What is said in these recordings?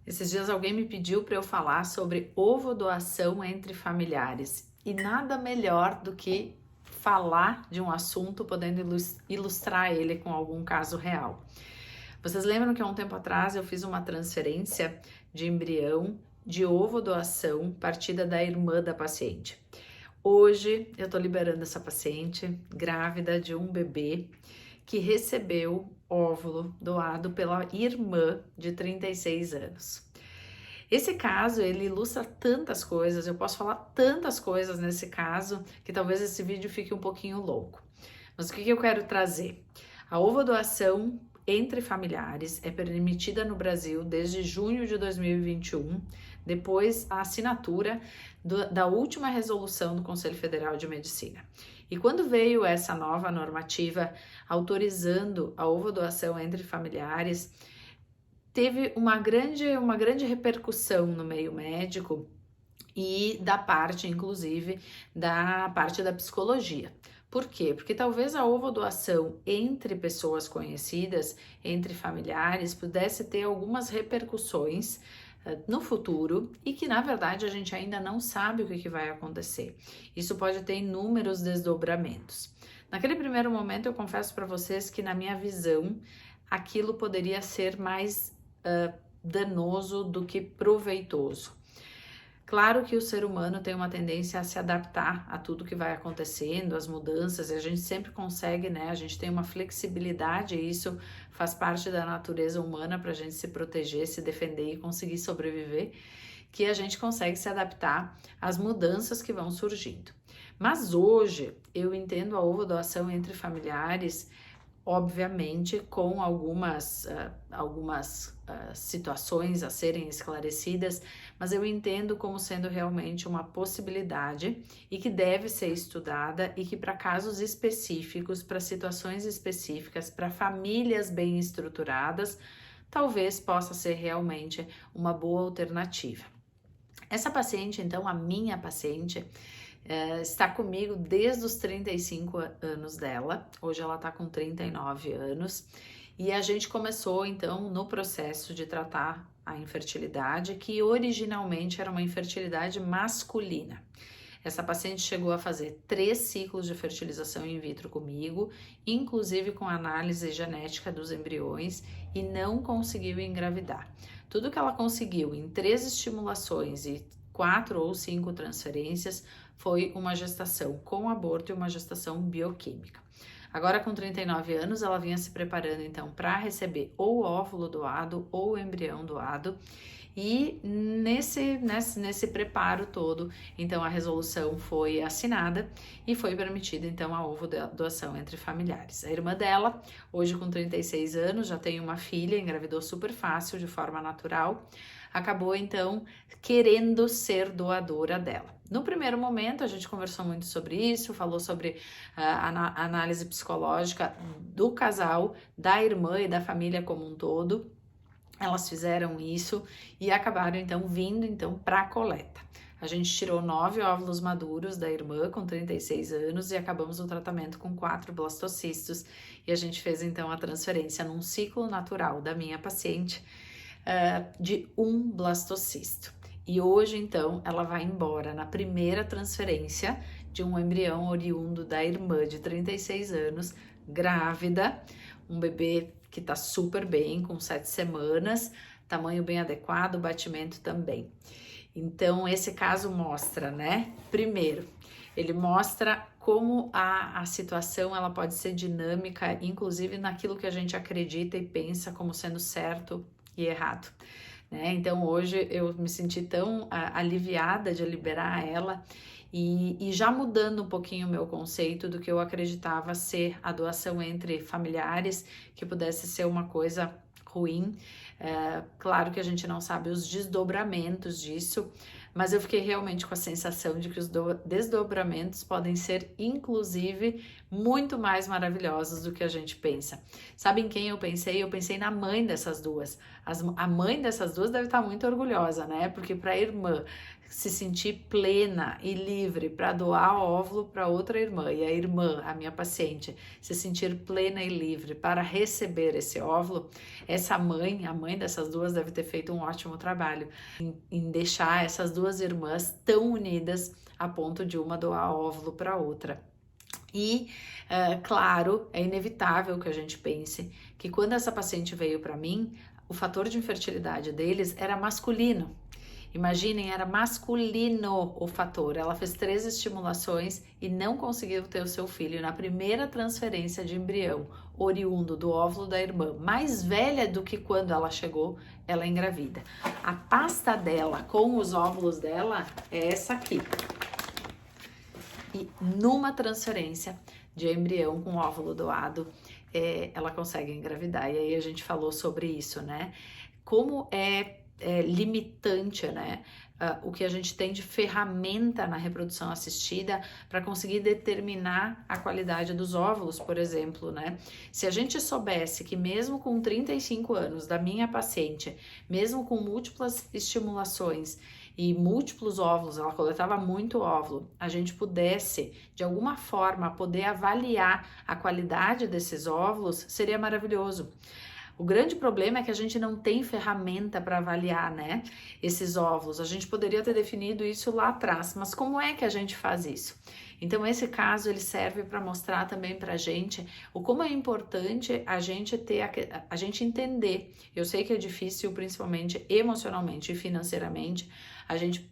Esses dias alguém me pediu para eu falar sobre ovo doação entre familiares e nada melhor do que falar de um assunto podendo ilustrar ele com algum caso real. Vocês lembram que há um tempo atrás eu fiz uma transferência de embrião de ovo doação partida da irmã da paciente. Hoje eu tô liberando essa paciente grávida de um bebê que recebeu óvulo doado pela irmã de 36 anos. Esse caso, ele ilustra tantas coisas, eu posso falar tantas coisas nesse caso, que talvez esse vídeo fique um pouquinho longo. Mas o que eu quero trazer? A ovodoação entre familiares é permitida no Brasil desde junho de 2021, depois a assinatura da última resolução do Conselho Federal de Medicina. E quando veio essa nova normativa autorizando a ovodoação entre familiares, teve uma grande repercussão no meio médico e da parte, inclusive, da parte da psicologia. Por quê? Porque talvez a ovodoação entre pessoas conhecidas, entre familiares, pudesse ter algumas repercussões no futuro e que, na verdade, a gente ainda não sabe o que vai acontecer. Isso pode ter inúmeros desdobramentos. Naquele primeiro momento, eu confesso para vocês que, na minha visão, aquilo poderia ser mais danoso do que proveitoso. Claro que o ser humano tem uma tendência a se adaptar a tudo que vai acontecendo, as mudanças, e a gente sempre consegue, né? A gente tem uma flexibilidade e isso faz parte da natureza humana para a gente se proteger, se defender e conseguir sobreviver, que a gente consegue se adaptar às mudanças que vão surgindo. Mas hoje eu entendo a ovodoação entre familiares, obviamente, com algumas situações a serem esclarecidas, mas eu entendo como sendo realmente uma possibilidade e que deve ser estudada e que para casos específicos, para situações específicas, para famílias bem estruturadas, talvez possa ser realmente uma boa alternativa. Essa paciente, então, a minha paciente, está comigo desde os 35 anos dela, hoje ela está com 39 anos, e a gente começou então no processo de tratar a infertilidade, que originalmente era uma infertilidade masculina. Essa paciente chegou a fazer 3 ciclos de fertilização in vitro comigo, inclusive com análise genética dos embriões, e não conseguiu engravidar. Tudo que ela conseguiu em 3 estimulações e 4 ou 5 transferências foi uma gestação com aborto e uma gestação bioquímica. Agora, com 39 anos, ela vinha se preparando então para receber ou óvulo doado ou embrião doado. E nesse preparo todo, então a resolução foi assinada e foi permitida então a ovodoação entre familiares. A irmã dela, hoje com 36 anos, já tem uma filha, engravidou super fácil, de forma natural, acabou então querendo ser doadora dela. No primeiro momento, a gente conversou muito sobre isso, falou sobre a análise psicológica do casal, da irmã e da família como um todo. Elas fizeram isso e acabaram então vindo então para a coleta. A gente tirou 9 óvulos maduros da irmã com 36 anos e acabamos o tratamento com 4 blastocistos e a gente fez então a transferência num ciclo natural da minha paciente de 1 blastocisto. E hoje então ela vai embora na primeira transferência de um embrião oriundo da irmã de 36 anos, grávida, um bebê que tá super bem, com 7 semanas, tamanho bem adequado, batimento também. Então, esse caso mostra, né? Primeiro, ele mostra como a situação ela pode ser dinâmica, inclusive naquilo que a gente acredita e pensa como sendo certo e errado. Né? Então, hoje eu me senti tão aliviada de liberar ela e já mudando um pouquinho o meu conceito do que eu acreditava ser a doação entre familiares, que pudesse ser uma coisa ruim. Claro que a gente não sabe os desdobramentos disso, mas eu fiquei realmente com a sensação de que os desdobramentos podem ser, inclusive, muito mais maravilhosos do que a gente pensa. Sabe em quem eu pensei? Eu pensei na mãe dessas duas. A mãe dessas duas deve estar muito orgulhosa, né? Porque para a irmã se sentir plena e livre para doar óvulo para outra irmã, e a irmã, a minha paciente, se sentir plena e livre para receber esse óvulo, essa mãe, a mãe mãe dessas duas deve ter feito um ótimo trabalho em deixar essas duas irmãs tão unidas a ponto de uma doar óvulo para outra. E, claro, é inevitável que a gente pense que quando essa paciente veio para mim, o fator de infertilidade deles era masculino. Imaginem, era masculino o fator. Ela fez 3 estimulações e não conseguiu ter o seu filho na primeira transferência de embrião, oriundo do óvulo da irmã, mais velha do que quando ela chegou, ela engravida. A pasta dela com os óvulos dela é essa aqui. E numa transferência de embrião com óvulo doado, ela consegue engravidar. E aí a gente falou sobre isso, né? Como é limitante, né? O que a gente tem de ferramenta na reprodução assistida para conseguir determinar a qualidade dos óvulos, por exemplo, né? Se a gente soubesse que mesmo com 35 anos da minha paciente, mesmo com múltiplas estimulações e múltiplos óvulos, ela coletava muito óvulo, a gente pudesse, de alguma forma, poder avaliar a qualidade desses óvulos, seria maravilhoso. O grande problema é que a gente não tem ferramenta para avaliar, né, esses óvulos. A gente poderia ter definido isso lá atrás, mas como é que a gente faz isso? Então, esse caso, ele serve para mostrar também para a gente o como é importante a gente a gente entender. Eu sei que é difícil, principalmente emocionalmente e financeiramente, a gente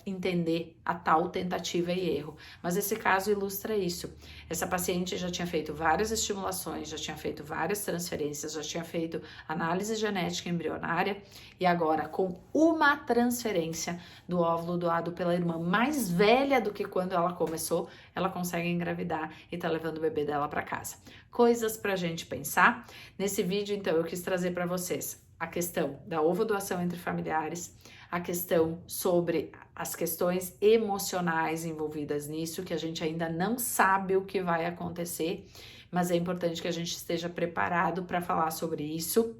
entender a tal tentativa e erro, mas esse caso ilustra isso. Essa paciente já tinha feito várias estimulações, já tinha feito várias transferências, já tinha feito análise genética embrionária e agora com uma transferência do óvulo doado pela irmã mais velha do que quando ela começou, ela consegue engravidar e tá levando o bebê dela para casa. Coisas pra gente pensar. Nesse vídeo, então, eu quis trazer para vocês a questão da ovodoação entre familiares, a questão sobre as questões emocionais envolvidas nisso, que a gente ainda não sabe o que vai acontecer, mas é importante que a gente esteja preparado para falar sobre isso.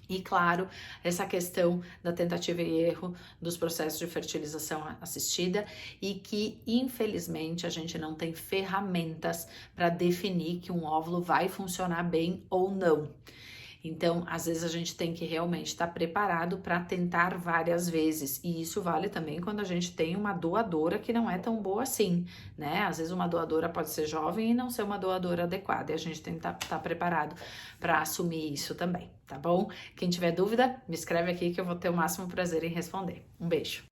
E, claro, essa questão da tentativa e erro dos processos de fertilização assistida e que, infelizmente, a gente não tem ferramentas para definir que um óvulo vai funcionar bem ou não. Então, às vezes a gente tem que realmente estar preparado para tentar várias vezes. E isso vale também quando a gente tem uma doadora que não é tão boa assim, né? Às vezes uma doadora pode ser jovem e não ser uma doadora adequada. E a gente tem que estar preparado para assumir isso também, tá bom? Quem tiver dúvida, me escreve aqui que eu vou ter o máximo prazer em responder. Um beijo!